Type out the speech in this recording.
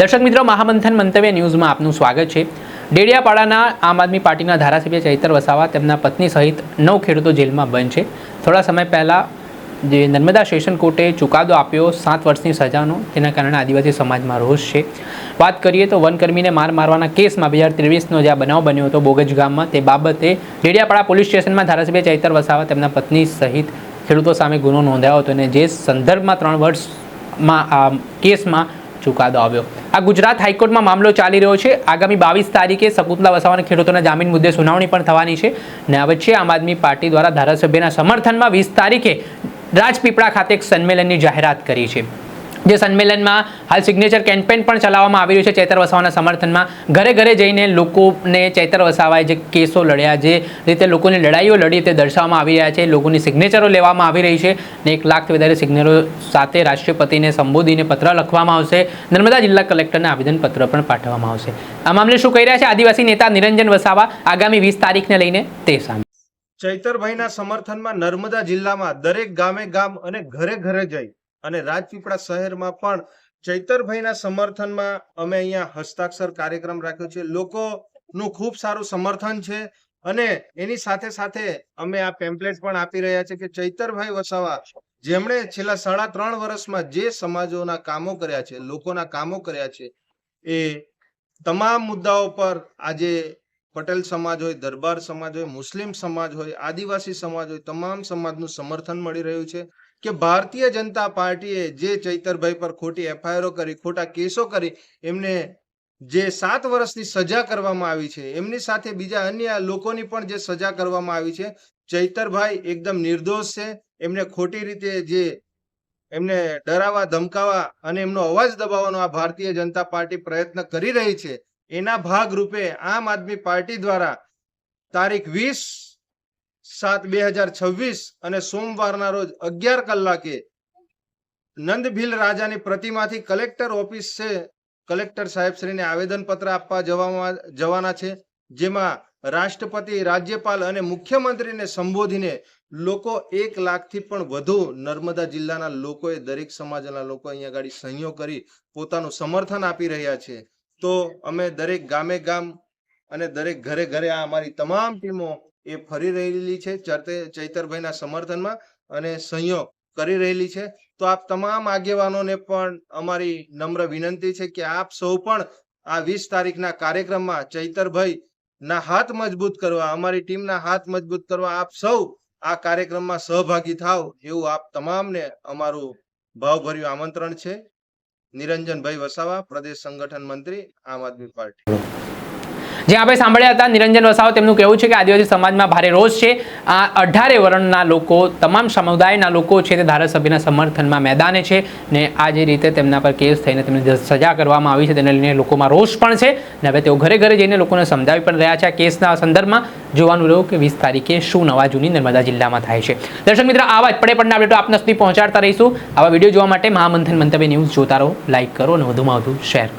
દર્શક મિત્રો, મહામંથન મંતવ્ય ન્યૂઝમાં આપનું સ્વાગત છે। ડેડિયાપાડાના આમ આદમી પાર્ટીના ધારાસભ્ય ચૈતર વસાવા તેમના પત્ની સહિત 9 ખેડૂતો જેલમાં બંધ છે। થોડા સમય પહેલાં જે નર્મદા સેશન કોર્ટે ચુકાદો આપ્યો 7 વર્ષની સજાનો, તેના કારણે આદિવાસી સમાજમાં રોષ છે। વાત કરીએ તો વનકર્મીને માર મારવાના કેસમાં 2023નો જે આ બનાવ બન્યો હતો બોગજ ગામમાં, તે બાબતે ડેડિયાપાડા પોલીસ સ્ટેશનમાં ધારાસભ્ય ચૈતર વસાવા તેમના પત્ની સહિત ખેડૂતો સામે ગુનો નોંધાયો હતો અને જે સંદર્ભમાં 3 વર્ષમાં આ કેસમાં ચુકાદો આવ્યો। આ ગુજરાત હાઈકોર્ટમાં મામલો ચાલી રહ્યો છે। આગામી 22 તારીખે સપુતલા વસાવાના ખેડૂતોના જામીન મુદ્દે સુનાવણી પણ થવાની છે અને આ વચ્ચે આમ આદમી પાર્ટી દ્વારા ધારાસભ્યના સમર્થનમાં 20 તારીખે રાજપીપળા ખાતે એક સંમેલનની જાહેરાત કરી છે। જે સંમેલનમાં હાલ સિગ્નેચર કેમ્પેન પણ ચલાવવામાં આવી રહ્યું છે ચૈતર વસાવાના સમર્થનમાં। ઘરે ઘરે જઈને લોકોને ચૈતર વસાવાએ જે કેસો લડ્યા, જે રીતે લોકોની લડાઈઓ લડી, તે દર્શાવવામાં આવી રહ્યા છે। લોકોની સિગ્નેચરો લેવામાં આવી રહી છે અને 1 લાખથી વધારે સિગ્નેચરો સાથે રાષ્ટ્રપતિને સંબોધીને પત્ર લખવામાં આવશે। નર્મદા જિલ્લા કલેક્ટરને આવેદનપત્ર પણ પાઠવવામાં આવશે। આ મામલે શું કહી રહ્યા છે આદિવાસી નેતા નિરંજન વસાવા આગામી 20 તારીખને લઈને, તે સામે ચૈતરભાઈના સમર્થનમાં નર્મદા જિલ્લામાં દરેક ગામે ગામ અને ઘરે ઘરે જઈ અને રાજપીપળા શહેરમાં પણ ચૈતરભાઈના સમર્થનમાં અમે અહીંયા હસ્તાક્ષર કાર્યક્રમ રાખ્યો છે। લોકોનું ખૂબ સારું સમર્થન છે અને એની સાથે સાથે અમે આ પેમ્પલેટ પણ આપી રહ્યા છે કે ચૈતરભાઈ વસાવા જેમણે છેલ્લા 3.5 વર્ષમાં જે સમાજોના કામો કર્યા છે, લોકોના કામો કર્યા છે, એ તમામ મુદ્દાઓ પર આજે પટેલ સમાજ હોય, દરબાર સમાજ હોય, મુસ્લિમ સમાજ હોય, આદિવાસી સમાજ હોય, તમામ સમાજનું સમર્થન મળી રહ્યું છે કે ભારતીય જનતા પાર્ટીએ જે ચૈતરભાઈ પર ખોટી એફઆઈઆરો કરી, ખોટા કેસો કરી, એમને જે 7 વર્ષની સજા કરવામાં આવી છે, એમની સાથે બીજા અન્ય લોકોની પણ જે સજા કરવામાં આવી છે, ચૈતરભાઈ એકદમ નિર્દોષ છે। એમને ખોટી રીતે જે એમને ડરાવા, ધમકાવા અને એમનો અવાજ દબાવવાનો આ ભારતીય જનતા પાર્ટી પ્રયત્ન કરી રહી છે, એના ભાગરૂપે આમ આદમી પાર્ટી દ્વારા તારીખ 20/7/2026 અને સોમવારના રોજ 11 કલાકે નંદભીલ રાજાની પ્રતિમાથી કલેક્ટર ઓફિસ છે, કલેક્ટર સાહેબશ્રીને આવેદનપત્ર આપવા જવાના છે, જેમાં રાષ્ટ્રપતિ, રાજ્યપાલ અને મુખ્યમંત્રીને સંબોધીને લોકો 1 લાખથી પણ વધુ નર્મદા જિલ્લાના લોકોએ, દરેક સમાજના લોકો અહીંયા આગળ સહીઓ કરી પોતાનું સમર્થન આપી રહ્યા છે। તો અમે દરેક ગામે ગામ અને દરેક ઘરે ઘરે આ અમારી તમામ ટીમો એ ફરી રહેલી છે ચૈતરભાઈના સમર્થનમાં અને સહયોગ કરી રહેલી છે। તો આપ તમામ આગેવાનોને પણ અમારી નમ્ર વિનંતી છે કે આપ સૌ પણ આ 20 તારીખના કાર્યક્રમમાં ચૈતરભાઈ ના હાથ મજબૂત કરવા, અમારી ટીમના હાથ મજબૂત કરવા આપ સૌ આ કાર્યક્રમમાં સહભાગી થાવ એવું આપ તમામને અમારું ભાવભર્યું આમંત્રણ છે। નિરંજનભાઈ વસાવા, પ્રદેશ સંગઠન મંત્રી, આમ આદમી પાર્ટી। જે આપણે સાંભળ્યા હતા નિરંજન વસાવા, તેમનું કહેવું છે કે આદિવાસી સમાજમાં ભારે રોષ છે। આ 18 વર્ણના લોકો, તમામ સમુદાયના લોકો છે તે ધારાસભ્યના સમર્થનમાં મેદાને છે ને આ જે રીતે તેમના પર કેસ થઈને તેમને સજા કરવામાં આવી છે તેને લઈને લોકોમાં રોષ પણ છે ને હવે તેઓ ઘરે ઘરે જઈને લોકોને સમજાવી પણ રહ્યા છે। આ કેસના સંદર્ભમાં જોવાનું રહ્યું કે 20 તારીખે શું નવા જૂની નર્મદા જિલ્લામાં થાય છે। દર્શક મિત્રો, આવા જ પડે પડના અપડેટો આપના સુધી પહોંચાડતા રહીશું। આવા વિડીયો જોવા માટે મહામંથન મંતવ્ય ન્યૂઝ જોતા રહો, લાઇક કરો અને વધુમાં વધુ શેર કરો।